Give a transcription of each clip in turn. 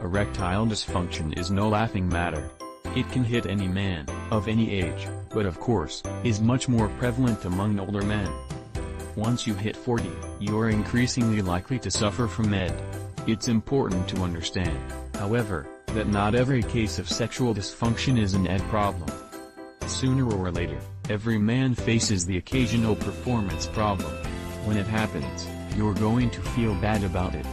Erectile dysfunction is no laughing matter. It can hit any man, of any age, but of course, is much more prevalent among older men. Once you hit 40, you're increasingly likely to suffer from ED. It's important to understand, however, that not every case of sexual dysfunction is an ED problem. Sooner or later, every man faces the occasional performance problem. When it happens, you're going to feel bad about it.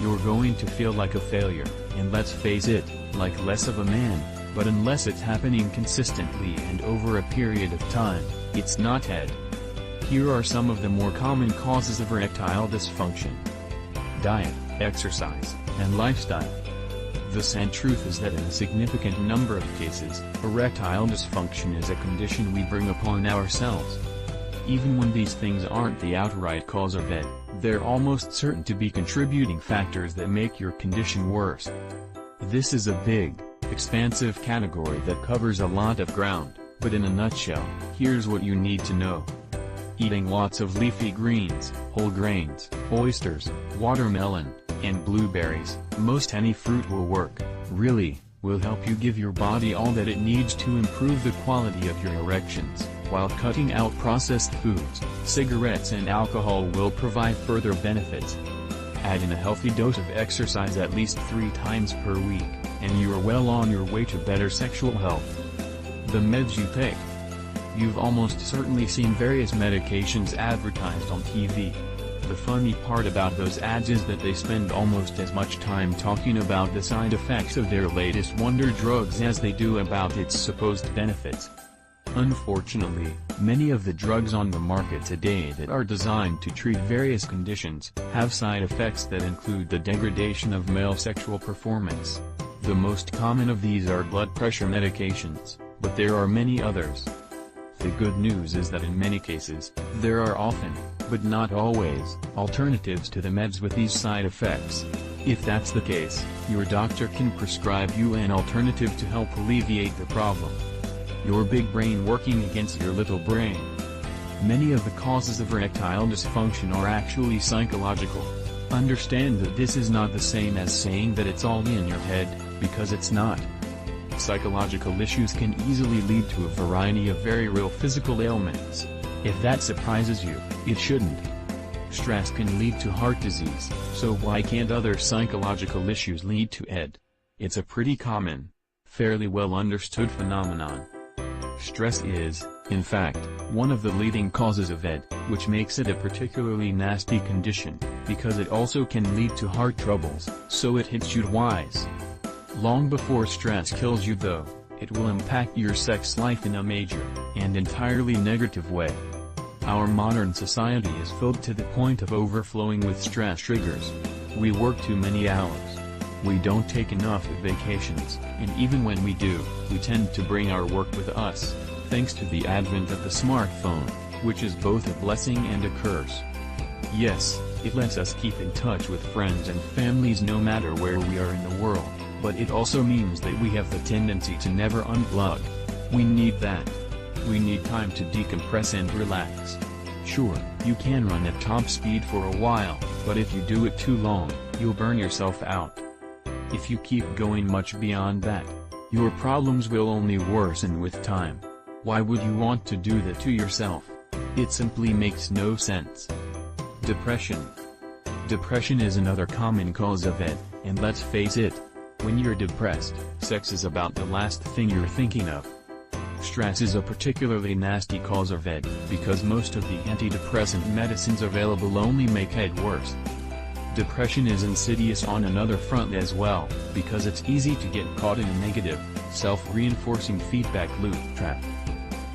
You're going to feel like a failure, and let's face it, like less of a man, but unless it's happening consistently and over a period of time, it's not ED. Here are some of the more common causes of erectile dysfunction. Diet, exercise, and lifestyle. The sad truth is that in a significant number of cases, erectile dysfunction is a condition we bring upon ourselves. Even when these things aren't the outright cause of ED, they're almost certain to be contributing factors that make your condition worse. This is a big, expansive category that covers a lot of ground, but in a nutshell, here's what you need to know. Eating lots of leafy greens, whole grains, oysters, watermelon, and blueberries, most any fruit will work, really, will help you give your body all that it needs to improve the quality of your erections, while cutting out processed foods, cigarettes and alcohol will provide further benefits. Add in a healthy dose of exercise at least 3 times per week, and you're well on your way to better sexual health. The meds you take. You've almost certainly seen various medications advertised on TV. The funny part about those ads is that they spend almost as much time talking about the side effects of their latest wonder drugs as they do about its supposed benefits. Unfortunately, many of the drugs on the market today that are designed to treat various conditions have side effects that include the degradation of male sexual performance. The most common of these are blood pressure medications, but there are many others. The good news is that in many cases, there are often, but not always, alternatives to the meds with these side effects. If that's the case, your doctor can prescribe you an alternative to help alleviate the problem. Your big brain working against your little brain. Many of the causes of erectile dysfunction are actually psychological. Understand that this is not the same as saying that it's all in your head, because it's not. Psychological issues can easily lead to a variety of very real physical ailments. If that surprises you, it shouldn't. Stress can lead to heart disease, so why can't other psychological issues lead to ED? It's a pretty common, fairly well understood phenomenon. Stress is, in fact, one of the leading causes of ED, which makes it a particularly nasty condition, because it also can lead to heart troubles, so it hits you twice. Long before stress kills you though, it will impact your sex life in a major, and entirely negative way. Our modern society is filled to the point of overflowing with stress triggers. We work too many hours. We don't take enough vacations, and even when we do, we tend to bring our work with us, thanks to the advent of the smartphone, which is both a blessing and a curse. Yes, it lets us keep in touch with friends and families no matter where we are in the world, but it also means that we have the tendency to never unplug. We need that. We need time to decompress and relax. Sure, you can run at top speed for a while, but if you do it too long, you'll burn yourself out. If you keep going much beyond that, your problems will only worsen with time. Why would you want to do that to yourself? It simply makes no sense. Depression. Depression is another common cause of ED, and let's face it, when you're depressed, sex is about the last thing you're thinking of. Stress is a particularly nasty cause of ED, because most of the antidepressant medicines available only make ED worse. Depression is insidious on another front as well, because it's easy to get caught in a negative, self-reinforcing feedback loop trap.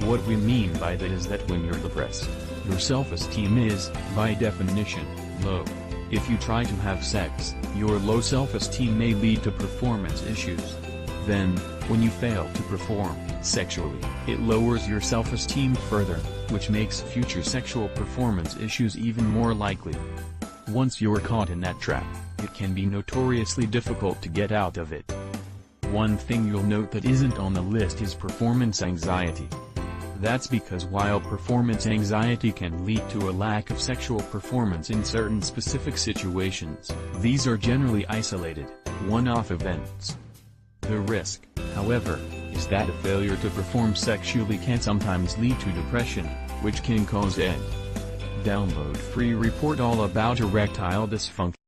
What we mean by that is that when you're depressed, your self-esteem is, by definition, low. If you try to have sex, your low self-esteem may lead to performance issues. Then, when you fail to perform sexually, it lowers your self-esteem further, which makes future sexual performance issues even more likely. Once you're caught in that trap, it can be notoriously difficult to get out of it. One thing you'll note that isn't on the list is performance anxiety. That's because while performance anxiety can lead to a lack of sexual performance in certain specific situations, these are generally isolated. one-off events. The risk, however, is that a failure to perform sexually can sometimes lead to depression, which can cause it. Download free report all about erectile dysfunction.